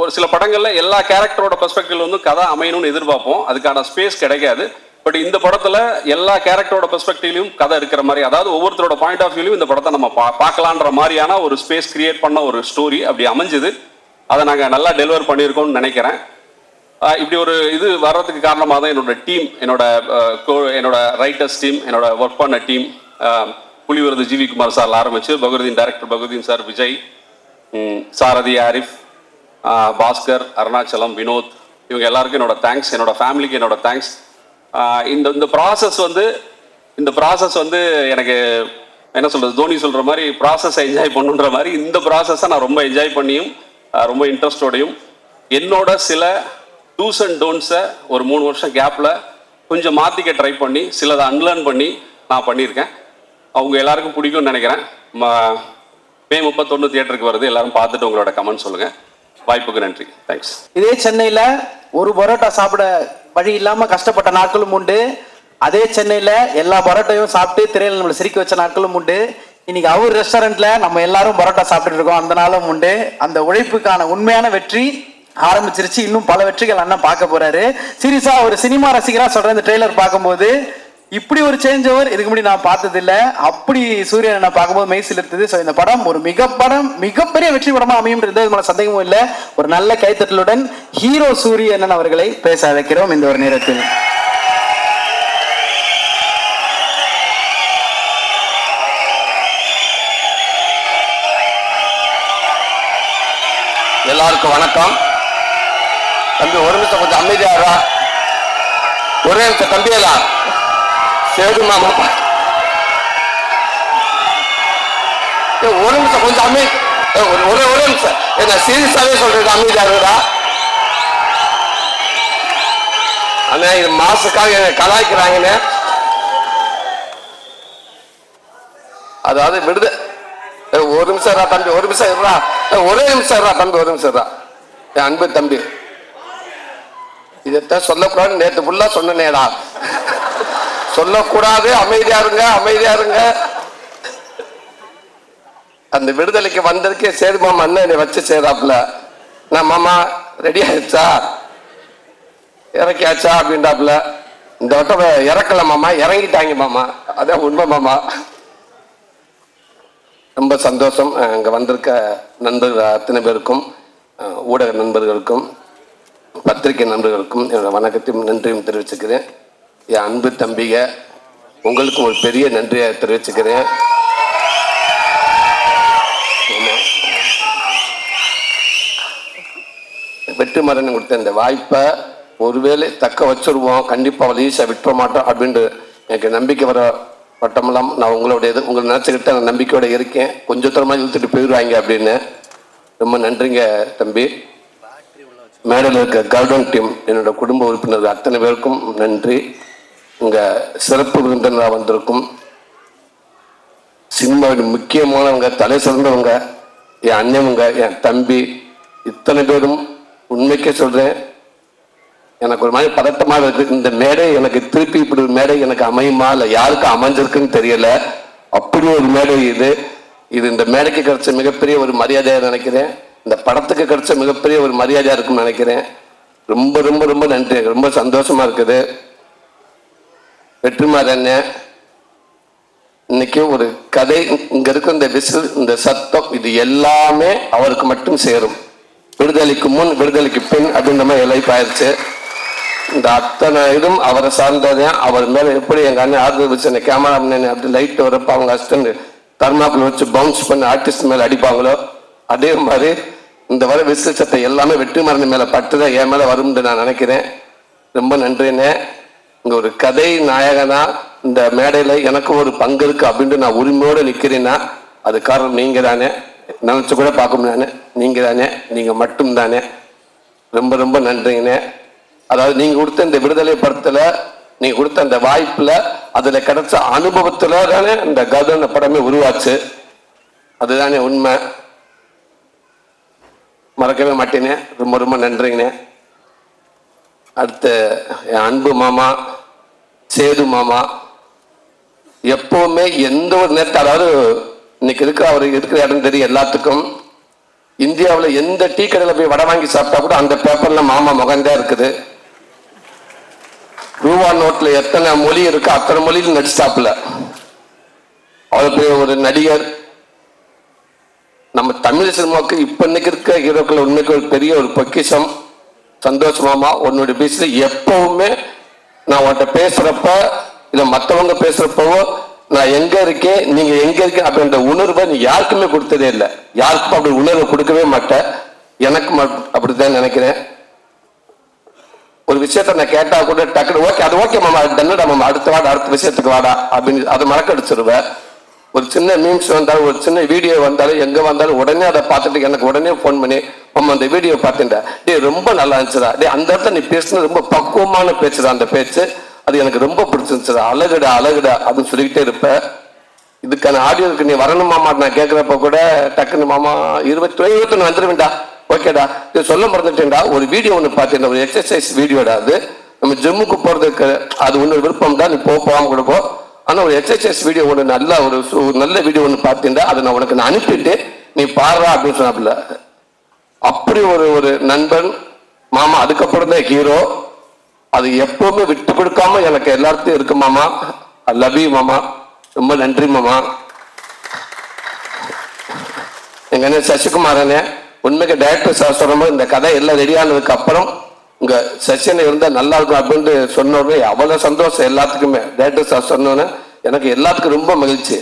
ஒரு சில படங்களில் எல்லா கேரக்டரோட பெர்ஸ்பெக்டிவ் வந்து கதை அமையணும்னு எதிர்பார்ப்போம், அதுக்கான ஸ்பேஸ் கிடைக்காது. பட் இந்த படத்தில் எல்லா கேரக்டரோட பெர்ஸ்பெக்டிவ்லையும் கதை இருக்கிற மாதிரி, அதாவது ஒவ்வொருத்தரோட பாயிண்ட் ஆஃப் வியூலையும் இந்த படத்தை நம்ம பார்க்கலான்ற மாதிரியான ஒரு ஸ்பேஸ் கிரியேட் பண்ண ஒரு ஸ்டோரி அப்படி அமைஞ்சுது. அதை நாங்கள் நல்லா டெலிவர் பண்ணியிருக்கோம்னு நினைக்கிறேன். இப்படி ஒரு இது வர்றதுக்கு காரணமாக தான் என்னோட டீம், என்னோட ரைட்டர்ஸ் டீம், என்னோட ஒர்க் பண்ண டீம், புலிவிருது ஜிவி குமார் சார் ஆரம்பிச்சு பகவதீன் டைரக்டர் பகவதீன் சார், விஜய், சாரதி, ஆரிஃப், பாஸ்கர், அருணாச்சலம், வினோத், இவங்க எல்லாருக்கும் என்னோட தேங்க்ஸ். என்னோட ஃபேமிலிக்கு என்னோட தேங்க்ஸ். இந்த ப்ராசஸ் வந்து எனக்கு என்ன சொல்றது, தோனி சொல்ற மாதிரி ப்ராசஸை என்ஜாய் பண்ணுன்ற மாதிரி இந்த ப்ராசஸை நான் ரொம்ப என்ஜாய் பண்ணியும் ரொம்ப இன்ட்ரெஸ்டோடையும் என்னோட சில டூஸ் அண்ட் டோன்ட்ஸை ஒரு 3 வருஷம் கேப்பில் கொஞ்சம் மாற்றிக்க ட்ரை பண்ணி சிலதை அன்லேர்ன் பண்ணி நான் பண்ணியிருக்கேன். அவங்க எல்லாருக்கும் பிடிக்கும்னு நினைக்கிறேன். மே 31 தியேட்டருக்கு வருது, எல்லாரும் பார்த்துட்டு உங்களோட கமெண்ட் சொல்லுங்கள். வாய்ப்புக்கு நன்றி, தேங்க்ஸ். இதே சென்னையில் ஒரு பரோட்டா சாப்பிட வழி இல்லாமல் கஷ்டப்பட்ட நாட்களும் உண்டு. அதே சென்னையில் எல்லா பரோட்டாவையும் சாப்பிட்டு திரையில் நம்மளை சிரிக்க வச்ச நாட்களும் உண்டு. இன்னைக்கு அவர் ரெஸ்டாரண்ட்ல நம்ம எல்லாரும் பரோட்டா சாப்பிட்டு இருக்கோம், அந்த நாளும் உண்டு. அந்த உழைப்புக்கான உண்மையான வெற்றி ஆரம்பிச்சிருச்சு. இன்னும் பல வெற்றிகள் அண்ணன் பார்க்க போறாரு. சீரியஸா ஒரு சினிமா ரசிகரா சொல்றேன், இந்த ட்ரெய்லர் பார்க்கும்போது இப்படி ஒரு சேஞ்ச் ஓவர் இதுக்கு முன்னாடி நான் பார்த்தது இல்லை. அப்படி சூரியன் என்ன பார்க்கும்போது மெய்சில் இருந்தது. ஸோ இந்த படம் ஒரு மிகப்பெரிய வெற்றி படமா அமையும்ன்றது இதுல சந்தேகமும் இல்லை. ஒரு நல்ல கைத்தட்டலுடன் ஹீரோ சூரியன் அவர்களை பேச அழைக்கிறோம் இந்த ஒரு நேரத்தில். எல்லாருக்கும் வணக்கம். தம்பி ஒரு நிமிஷம் கொஞ்சம் அமைதியாரா, ஒரே நிமிஷம் தம்பியலா சேது மாமா ஒரு நிமிஷம் கொஞ்சம் ஒரே நிமிஷம் என்ன சீரியஸாவே சொல்றேன், அமைதியாருடா அண்ணா. இது மாசுக்காக என்ன கலாய்க்கிறாங்கன்னு. அதாவது விடுது. ஒரு நிமிஷம் தம்பி, ஒரு நிமிஷம் இருடா, ஒரே நிமிஷம் இருடா தம்பி, ஒரு நிமிஷம் இருடா என் அன்பு தம்பி. இதைத்தான் சொல்லக்கூடாது நேற்று ஃபுல்லா சொன்னேடா, சொல்லக்கூடாது, அமைதியா இருங்க அமைதியா இருங்க. அந்த விடுதலைக்கு வந்ததுக்கே சரி மாமா அண்ணன் என்னை வச்சு செய்யறாப்புல. நான் மாமா ரெடி ஆயிடுச்சா இறக்கியாச்சா அப்படின்றாப்புல. இந்த வட்டம் இறக்கல மாமா, இறங்கிட்டாங்க மாமா, அதான் உண்மை மாமா. ரொம்ப சந்தோஷம். அங்கே வந்திருக்க நண்பர்கள் அத்தனை பேருக்கும், ஊடக நண்பர்களுக்கும், பத்திரிகை நண்பர்களுக்கும் என்னோட வணக்கத்தையும் நன்றியும் தெரிவிச்சுக்கிறேன். என் அன்பு தம்பிக உங்களுக்கும் ஒரு பெரிய நன்றியை தெரிவிச்சுக்கிறேன். வெற்றிமாறன் கொடுத்த இந்த வாய்ப்பை ஒருவேளை தக்க வச்சிருவோம், கண்டிப்பாக அவளை ஈஸியாக விட்டுற மாட்டோம் அப்படின்ட்டு எனக்கு நம்பிக்கை வர பட்டமெல்லாம் நான் உங்களுடையது. உங்களை நினச்சிக்கிட்டு நான் நம்பிக்கையோட இருக்கேன். கொஞ்சம் தூரமாக இழுத்துட்டு போயிடுவாங்க அப்படின்னு. ரொம்ப நன்றிங்க தம்பி. மேடையில் இருக்க கார்டன் டீம், என்னோட குடும்ப உறுப்பினர்கள் அத்தனை பேருக்கும் நன்றி. இங்கே சிறப்பு விருந்தினராக வந்திருக்கும் சினிமாவின் முக்கியமானவங்க, தலை சிறந்தவங்க, என் அண்ணவங்க, என் தம்பி, இத்தனை பேரும் உண்மைக்கே சொல்கிறேன், எனக்கு ஒரு மாதிரி பதட்டமாக இருக்குது. இந்த மேடை எனக்கு திருப்பி இப்படி ஒரு மேடை எனக்கு அமையுமா இல்லை யாருக்கும் அமைஞ்சிருக்குன்னு தெரியல. அப்படி ஒரு மேடை இது. இந்த மேடைக்கு கிடைச்ச மிகப்பெரிய ஒரு மரியாதையாக நினைக்கிறேன். இந்த படத்துக்கு கிடைச்ச மிகப்பெரிய ஒரு மரியாதையாக இருக்குன்னு நினைக்கிறேன். ரொம்ப ரொம்ப ரொம்ப நன்றி, ரொம்ப சந்தோஷமா இருக்குது. வெற்றிமாறன் இன்னைக்கு ஒரு கதை, இங்க இருக்க இந்த விசில், இந்த சத்தம், இது எல்லாமே அவருக்கு மட்டும் சேரும். விடுதலைக்கு முன் விடுதலைக்கு பின் அப்படின்ற மாதிரி லைஃப் ஆயிடுச்சு. இந்த அத்தனை இதுவும் அவரை சார்ந்ததேன். அவர் மேல எப்படி எங்க அண்ணன் ஆறுதல் வச்சு அந்த கேமரா அப்படி லைட் வரப்ப அவங்க அசிஸ்டன்ட் தர்மாப்பில் வச்சு பவுன்ஸ் பண்ணி ஆர்டிஸ்ட் மேல அடிப்பாங்களோ அதே மாதிரி இந்த வர விசில் சத்தம் எல்லாமே வெற்றிமாறன் மேல பட்டுதான் என் மேல வரும்னு நான் நினைக்கிறேன். ரொம்ப நன்றிண்ணே. இங்க ஒரு கதை நாயகனா இந்த மேடையில எனக்கு ஒரு பங்கு இருக்கு அப்படின்ட்டு நான் உரிமையோடு நிக்கிறேன்னா அது காரணம் நீங்க தானே. நினைச்சு கூட பார்க்க முடியாது, நீங்க தானே, நீங்க மட்டும் தானே. ரொம்ப ரொம்ப நன்றிங்கண்ணே. அதாவது நீங்க கொடுத்த இந்த விடுதலை படத்துல, நீங்க கொடுத்த அந்த வாய்ப்புல, அதுல கிடைச்ச அனுபவத்துல தானே இந்த கதன படமே உருவாச்சு. அதுதானே உண்மை, மறக்கவே மாட்டேனே. ரொம்ப ரொம்ப நன்றிங்கண்ணே. அடுத்து என் அன்பு மாமா சேது மாமா, எப்பவுமே எந்த ஒரு நேரத்தில், அதாவது இன்னைக்கு இருக்கிற அவர் இருக்கிற இடம் தெரியும் எல்லாத்துக்கும். இந்தியாவில் எந்த டீ கடையில் போய் வடை வாங்கி சாப்பிட்டா கூட அந்த பேப்பர்ல மாமா முகந்தா இருக்குது. ரூபா நோட்ல எத்தனை மொழி இருக்கு அத்தனை மொழியில் நடிச்சாப்புல. அவர் பெரிய ஒரு நடிகர். நம்ம தமிழ் சினிமாவுக்கு இப்ப இன்னைக்கு இருக்க ஹீரோக்கள் உண்மைக்கு ஒரு பெரிய ஒரு பொக்கிஷம். சந்தோஷ் மாமா, உன்னுடைய பேசுல எப்பவுமே நான் உன்கிட்ட பேசுறப்ப இல்ல மற்றவங்க பேசுறப்பவோ நான் எங்க இருக்கேன் நீங்க எங்க இருக்கேன் அப்படின்ற உணர்வை நீ யாருக்குமே கொடுத்ததே இல்லை. யாருக்கும் அப்படி உணர்வை கொடுக்கவே மாட்டேன். எனக்கு அப்படித்தான் நினைக்கிறேன். ஒரு விஷயத்த நான் கேட்டா கூட டக்குனு ஓகே, அது ஓகே மாமா, தன்னடா மாமா, அடுத்த வாடா, அடுத்த விஷயத்துக்கு வாடா அப்படின்னு அதை மறக்கடிச்சிருவேன். ஒரு சின்ன மீம்ஸ் வந்தாலும், ஒரு சின்ன வீடியோ வந்தாலும், எங்க வந்தாலும் உடனே அதை பார்த்துட்டு எனக்கு உடனே ஃபோன் பண்ணி, மாமா அந்த வீடியோ பார்த்துட்டா, டே ரொம்ப நல்லா இருந்துச்சுடா, டே அந்த இடத்துல நீ பேசுன ரொம்ப பக்குவமான பேச்சுடா, அந்த பேச்சு அது எனக்கு ரொம்ப பிடிச்சிருந்துச்சுடா, அழகுடா அழகுடா அப்படின்னு சொல்லிக்கிட்டே இருப்பேன். இதுக்கான ஆடியோக்கு நீ வரணும் மாமா நான் கேட்குறப்ப கூட டக்குன்னு மாமா 21 வந்துடுவேன்டா, ஓகேடா, இது சொல்ல மறந்துட்டேன்டா, ஒரு வீடியோ ஒன்று பார்த்தேன், ஒரு எக்ஸசைஸ் வீடியோடா, அது நம்ம ஜிம்முக்கு போகிறதுக்கு அது ஒன்று விருப்பம்டா, நீ போகாம கூட போ, ஆனால் ஒரு எக்ஸசைஸ் வீடியோ ஒன்று நல்ல ஒரு நல்ல வீடியோ ஒன்று பார்த்தேன்டா, அதை நான் உனக்கு நான் அனுப்பிட்டு நீ பாடுறா அப்படின்னு சொன்னாப்புல. அப்படி ஒரு நண்பன் மாமா. அதுக்கப்புறம் தான் ஹீரோ. அது எப்பவுமே விட்டு கொடுக்காம எனக்கு எல்லாத்தையும் இருக்கு மாமா. ஐ லவ் யூ மாமா. ரொம்ப நன்றி மாமா. எங்க அண்ணன் சசிகுமாரனே, உண்மைக்கு டைரக்டர் சார் சொல்ற மாதிரி இந்த கதை எல்லாம் ரெடியானதுக்கு அப்புறம் உங்க செஷன் இருந்தா நல்லா இருக்கும் அப்படின்னு சொன்னோடனே அவ்வளவு சந்தோஷம் எல்லாத்துக்குமே. டைரக்டர் சார் சொன்னோன்னே எனக்கு எல்லாத்துக்கும் ரொம்ப மகிழ்ச்சி.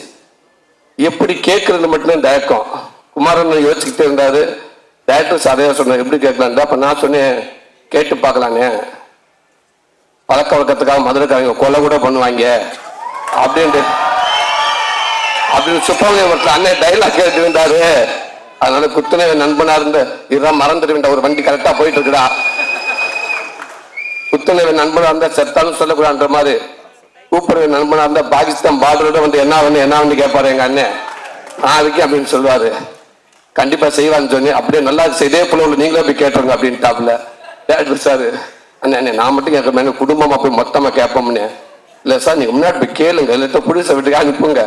எப்படி கேட்கறது மட்டும்தான் தயக்கம். குமாரன் யோசிச்சுக்கிட்டே இருந்தாரு, டேரக்டர்ஸ் அதே சொன்னேன், எப்படி கேட்கலான்டா. அப்போ நான் சொன்னேன், கேட்டு பார்க்கலானே, பழக்க வழக்கத்துக்காக மதுரைக்காரங்க கொலை கூட பண்ணுவாங்க அப்படின்னு சுப்பிரமணியம் அண்ணன் டைலாக் கேட்டு இருந்தாரு. அதனால குத்துனை நண்பனா இருந்து இதுதான் மறந்துட்டு வேண்டாம், ஒரு வண்டி கரெக்டா போயிட்டு இருக்குடா, குத்துனை நண்பனா இருந்தா செத்தாலும் சொல்லக்கூடாதுன்ற மாதிரி, கூப்பிடுற நண்பனா இருந்தா பாகிஸ்தான் பார்டரோட வந்து என்ன வந்து கேட்பாரு எங்க அண்ணன், நான் இருக்கேன் அப்படின்னு சொல்லுவாரு. கண்டிப்பா செய்வான்னு சொன்னி அப்படியே நல்லா இதே போல நீங்களே போய் கேட்டுருங்க அப்படின்ட்டாப்புல. டேரக்டர் சார், அண்ணே நான் மட்டும் கேட்க குடும்பமா போய் மொத்தமா கேட்போம்னு. இல்லை சார் நீங்க முன்னாடி போய் கேளுங்க, இல்லை புடிச வீட்டுக்கு அனுப்புங்க,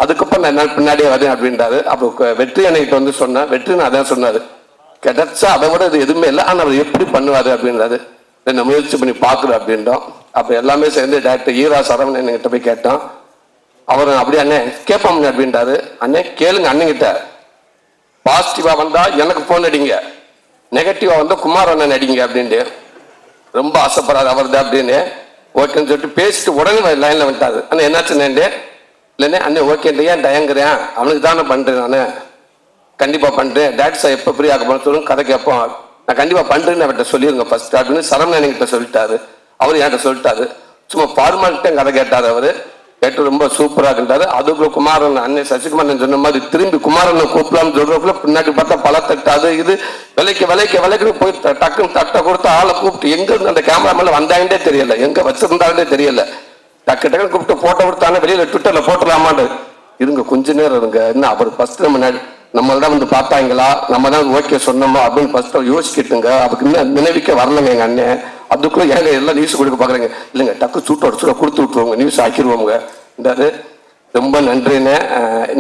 அதுக்கப்புறம் நான் என்ன பின்னாடியே வரேன் அப்படின்றாரு. அப்போ வெற்றி அன்னைக்கிட்ட வந்து சொன்னேன், வெற்றி நான் அதான் சொன்னாரு, கிடைச்சா அதை விட இது எதுவுமே இல்லை, ஆனால் அவர் எப்படி பண்ணுவாரு அப்படின்றாரு. நான் முயற்சி பண்ணி பார்க்குறேன் அப்படின்றோம். அப்போ எல்லாமே சேர்ந்து டேரக்டர் ஈரா சரவணன் என்கிட்ட போய் கேட்டோம். அவர் அப்படியே அண்ணே கேட்போம் அப்படின்றாரு. அண்ணே கேளுங்க அண்ணங்கிட்ட, பாசிட்டிவா வந்தா எனக்கு போன் அடிங்க, நெகட்டிவா வந்தா குமார் அண்ணன் அடிங்க அப்படின்ட்டு. ரொம்ப ஆசைப்படாது அவர் தான் அப்படின்னு ஓகேன்னு சொல்லிட்டு பேசிட்டு உடனே லைன்ல வந்துட்டாரு. அண்ணா என்னாச்சுன்னு இல்லைண்ணே, அண்ணே ஓகேன்ட்டு ஏன் டயங்குறேன், அவனுக்கு தானே பண்றேன், நானு கண்டிப்பா பண்றேன், டேரக்டர் சார் எப்போ ஃப்ரீ ஆக போன சொல்லுங்க, கதை கேட்போம், நான் கண்டிப்பா பண்றேன்னு அவர்கிட்ட சொல்லிருங்க ஃபர்ஸ்ட் அப்படின்னு சரவணன் கிட்ட சொல்லிட்டாரு. அவர் என்கிட்ட சொல்லிட்டாரு, சும்மா ஃபார்மாலிட்டியும் கதை கேட்டாரு. அவரு கேட்டு ரொம்ப சூப்பரா இருந்தாரு. அதுக்குள்ள குமாரன் அண்ணன் சசிகுமாரன் சொன்ன மாதிரி திரும்பி குமாரனை கூப்பிடலாம்னு சொல்றதுக்குள்ள பின்னாடி பார்த்தா பல தட்டாது இது விலைக்கு போய் டக்குன்னு தட்டை கொடுத்து ஆளை கூப்பிட்டு எங்க இருந்து அந்த கேமரா மேல வந்தாங்கன்னே தெரியல, எங்க வச்சிருந்தாங்கன்னே தெரியல, டக்கு கூப்பிட்டு போட்டோ கொடுத்தானே வெளியில ட்விட்டர்ல போட்டலாமான்னு. இருங்க கொஞ்ச நேரம் இருங்க, என்ன அவர் ஃபர்ஸ்ட் நம்மள்தான் வந்து பார்த்தாங்களா, நம்ம தான் ஓகே சொன்னோமா அப்படின்னு ஃபர்ஸ்ட் யோசிக்கிட்டுங்க, அதுக்கு இன்னும் நினைவிக்க வரலங்க எங்க அண்ணன். அதுக்குள்ள ஏங்க எல்லாம் நியூஸ் கொடுக்க பாக்குறேங்க, இல்லைங்க டக்கு சூட்டோட கொடுத்து விட்டுருவோங்க, நியூஸ் ஆக்கிடுவோங்க. ரொம்ப நன்றிண்ணே.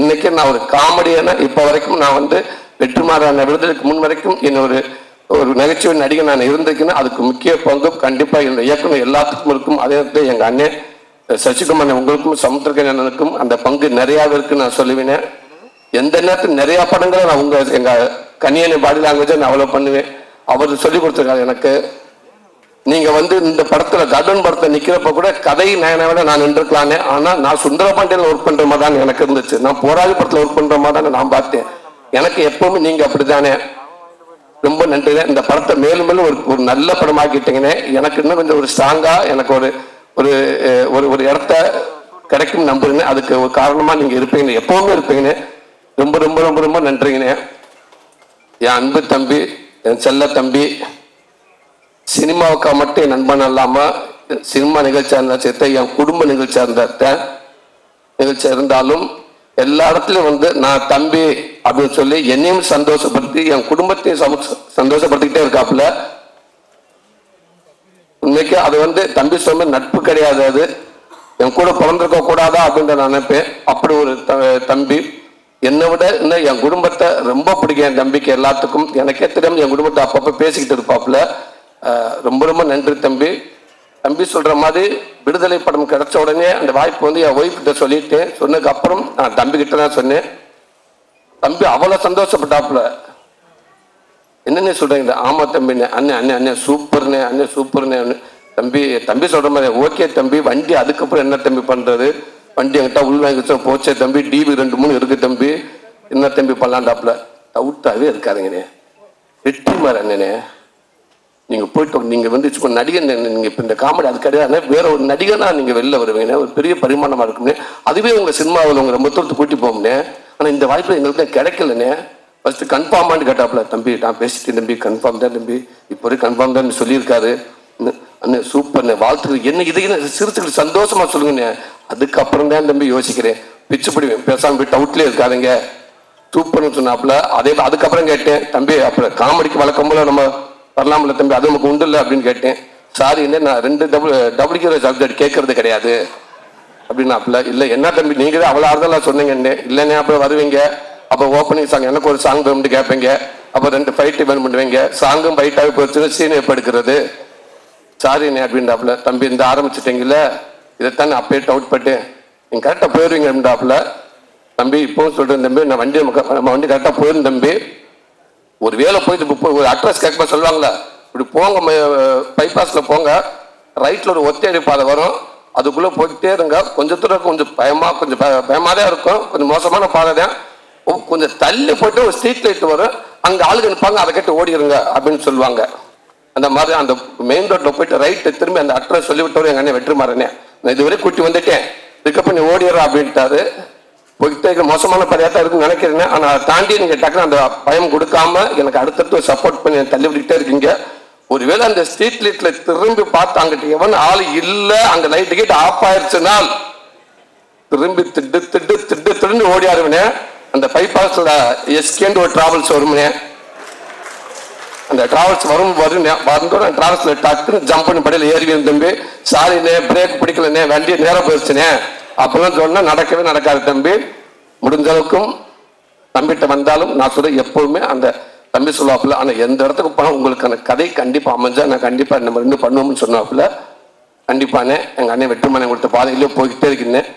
இன்னைக்கு நான் ஒரு காமெடியான இப்போ வரைக்கும் நான் வந்து வெற்றிமாறான விருதுக்கு முன் வரைக்கும் என்னோட ஒரு நகைச்சுவை நடிகை நான் இருந்திருக்கேன்னா அதுக்கு முக்கிய பங்கும் கண்டிப்பா இந்த இயக்குனர் எல்லாத்துக்கும் இருக்கும். அதே நேரத்தில் எங்க அண்ணன் சசிகுமார் உங்களுக்கும் சமுத்திரக்கணி அண்ணனுக்கும் அந்த பங்கு நிறையாவே இருக்குன்னு நான் சொல்லுவேன். எந்த நேரத்தில் நிறைய படங்களை நான் எங்க கன்னியனை பாடி லாங்குவேஜை நான் அவ்வளோ பண்ணுவேன். அவர் சொல்லி கொடுத்துருக்காரு எனக்கு. நீங்க வந்து இந்த படத்துல கர்டன் படத்தை நிக்கிறப்ப கூட கதை நயனை விட நான் நின்றுக்கலானே, ஆனா நான் சுந்தரபாண்டியில ஒர்க் பண்ற மாதிரி தான் எனக்கு இருந்துச்சு, நான் போராளி படத்துல ஒர்க் பண்ற மாதிரி தான் நான் பார்த்தேன். எனக்கு எப்பவுமே நீங்க அப்படித்தானே. ரொம்ப நன்றி. இந்த படத்தை மேலும் மேலும் ஒரு நல்ல படமாக்கிட்டீங்கன்னே. எனக்கு இன்னும் கொஞ்சம் ஒரு ஸ்ட்ராங்கா எனக்கு ஒரு ஒரு ஒரு இடத்த கிடைக்கும் நம்புறேன்னு. அதுக்கு ஒரு காரணமா நீங்க இருப்பீங்க, எப்பவுமே இருப்பீங்கன்னு. ரொம்ப ரொம்ப ரொம்ப ரொம்ப நன்றிங்கண்ணே. என் அன்பு தம்பி, என் செல்ல தம்பி, சினிமாவுக்கா மட்டும் என் நண்பன் இல்லாம சினிமா நிகழ்ச்சியா இருந்தா சேர்த்த என் குடும்ப நிகழ்ச்சியா நிகழ்ச்சியா இருந்தாலும் எல்லா இடத்துலயும் வந்து நான் தம்பி அப்படின்னு சொல்லி என்னையும் சந்தோஷப்படுத்தி என் குடும்பத்தையும் சந்தோஷப்படுத்திக்கிட்டே இருக்காப்புல. உண்மைக்கு அது வந்து தம்பி சொன்ன நட்பு கிடையாது, அது என் கூட பிறந்திருக்க கூடாதா அப்படின்னு நான் நினைப்பேன். அப்படி ஒரு தம்பி. என்னை விட இன்னும் என் குடும்பத்தை ரொம்ப பிடிக்கும் என் தம்பிக்கு எல்லாத்துக்கும். எனக்கே தெரியாம என் குடும்பத்தை அப்பப்போ பேசிக்கிட்டு இருப்பாப்புல. ரொம்ப ரொம்ப நன்றி தம்பி. தம்பி சொல்ற மாதிரி விடுதலை படம் கிடைச்ச உடனே அந்த வாய்ப்பு வந்து என் ஒய்ஃப் கிட்ட சொல்லிட்டேன். சொன்னதுக்கு அப்புறம் நான் தம்பி கிட்ட தான் சொன்னேன். தம்பி அவ்வளவு சந்தோஷப்பட்டாப்புல. என்னென்ன சொல்றீங்க? ஆமா தம்பிண்ணே, அண்ணன் அண்ணன் அண்ணன் சூப்பர்ண்ணே, அண்ணன் சூப்பர்ண்ணே. தம்பி சொல்ற மாதிரி ஓகே தம்பி, வண்டி அதுக்கப்புறம் என்ன தம்பி பண்றது, வண்டி என்கிட்ட உள் வாங்கி போச்சே தம்பி, டிவி 2-3 இருக்கு தம்பி, என்ன தம்பி பண்ணலான்டாப்புல. டவுட்டாவே இருக்காதுங்கண்ணே. வெற்றிமார் அண்ணனே, நீங்க போயிட்டு நீங்க வந்து நடிகர், நீங்க இப்ப இந்த காமெடி அது கிடையாது, வேற ஒரு நடிகனா நீங்க வெளில வருவீங்க, ஒரு பெரிய பரிமாணமா இருக்கும்னே. அதுவே உங்க சினிமாவில் உங்க ரொம்ப தூரத்து கூட்டி போகும்னே. ஆனா இந்த வாய்ப்பு எங்களுக்கு கிடைக்கலண்ணே. ஃபர்ஸ்ட் கன்ஃபார்மான்னு கேட்டாப்புல. தம்பி நான் பேசிட்டேன் தம்பி, கன்ஃபார்ம் தான் தம்பி, இப்போ வரைக்கும் கன்ஃபார்ம் தான் சொல்லியிருக்காரு அண்ணே. சூப்பர்ண்ணே, வாழ்த்துக்கள். என்ன இதை சிரிச்சுக்கிட்டு சந்தோஷமா சொல்லுங்கண்ணே. அதுக்கப்புறம் தான் தம்பி யோசிக்கிறேன், பிச்சுப்படுவேன், பேசாம போய் டவுட்லேயே இருக்காதுங்க, சூப்பர்னு சொன்னாப்புல. அதுக்கப்புறம் கேட்டேன், தம்பி அப்புறம் காமெடிக்கு வழக்கம் போல நம்ம வரலாம்ல தம்பி, அது நமக்கு உண்டு இல்லை அப்படின்னு கேட்டேன். சாரி என்ன, நான் 2 டபுள் சப்ஜெக்ட் கேட்கறது கிடையாது அப்படின்னாப்புல. இல்லை என்ன தம்பி நீங்க தான் அவ்வளோ ஆறுதலாக சொன்னீங்கன்னு. இல்லைண்ணே அப்புறம் வருவீங்க, அப்போ ஓப்பனிங் சாங் எனக்கு ஒரு சாங் வேணும்னு கேட்பீங்க, அப்போ 2 ஃபைட்டு வேணும் பண்ணுவீங்க, சாங்கும் ஃபைட்டாகவே போச்சுன்னு சீன் எப்போ எடுக்கிறது. சாரிண்ணே அப்படின்றாப்புல. தம்பி இந்த ஆரம்பிச்சுட்டீங்கல்ல, இதைத்தான் அப்பயே டவுட் பட்டேன், நீங்கள் கரெக்டாக போயிடுவீங்க அப்படின்றாப்புல. தம்பி இப்போவும் சொல்கிறேன் தம்பி, நான் நம்ம வண்டி கரெக்டாக போயிடும் தம்பி. ஒரு வேலை போயிட்டு ஒரு அட்ரஸ் கேட்க சொல்லுவாங்களா, இப்படி போங்க பைபாஸ்ல போங்க, ரைட்ல ஒரு ஒத்தையடி பாதை வரும், அதுக்குள்ள போயிட்டே இருங்க. கொஞ்சம் தூரம் கொஞ்சம் பயமா தான் இருக்கும், கொஞ்சம் மோசமான பாதை தான். கொஞ்சம் தள்ளி போயிட்டு ஒரு ஸ்ட்ரீட் லைட் வரும், அங்கே ஆளுங்க நிற்பாங்க, அதை கேட்டு ஓடிடுங்க அப்படின்னு சொல்லுவாங்க. அந்த மாதிரி அந்த மெயின் ரோட்டில் போயிட்டு ரைட்டு திரும்பி அந்த அட்ரஸ் சொல்லிவிட்டவர் எங்கள் அண்ணன் வெற்றிமாறனே, நான் இதுவரை கூட்டி வந்துட்டேன், இதுக்கப்புறம் நீ ஓடிடுற அப்படின்ட்டாரு. போயிட்டே இருக்க மோசமான படையாக தான் இருக்குன்னு நினைக்கிறேன். ஆனால் அதை தாண்டி நீங்கள் டக்குனு அந்த பயம் கொடுக்காம எனக்கு அடுத்தடுத்து சப்போர்ட் பண்ணி தள்ளி விட்டுட்டே இருக்கீங்க. ஒருவேளை அந்த ஸ்ட்ரீட் லைட்ல திரும்பி பார்த்து அங்கிட்ட எவன் ஆள் இல்லை, அங்கே லைட்டு கேட்டு ஆஃப் ஆயிடுச்சுனால் திரும்பி திட்டு திட்டு திட்டு திட்டு ஓடி ஆடுவேனே. அந்த பைபாஸ்ல எஸ்கேன்னு ஒரு டிராவல்ஸ் வருமுனே, அந்த டிராவல்ஸ் வந்தோட டிராவல்ஸ்ல டக்குன்னு ஜம்ப் பண்ணி படியில் ஏறி தம்பி, சாரிண்ணே பிரேக் பிடிக்கலண்ணே, வண்டி நேரம் போயிடுச்சுனே அப்படிலாம் சொன்னா நடக்கவே நடக்காது தம்பி. முடிஞ்ச அளவுக்கும் தம்பிகிட்ட வந்தாலும் நான் சொல்ல எப்பவுமே அந்த தம்பி சொல்லுவாப்புல, ஆனால் எந்த இடத்துக்கு போனால் உங்களுக்கு அந்த கதை கண்டிப்பாக அமைஞ்சா நான் கண்டிப்பாக நம்ம ரெண்டு பண்ணுவோம்னு சொன்னாப்புல. கண்டிப்பானே எங்கள் அண்ணன் வெற்றிமாறன் கொடுத்த பாதையிலே போய்கிட்டே இருக்கின்றேன்.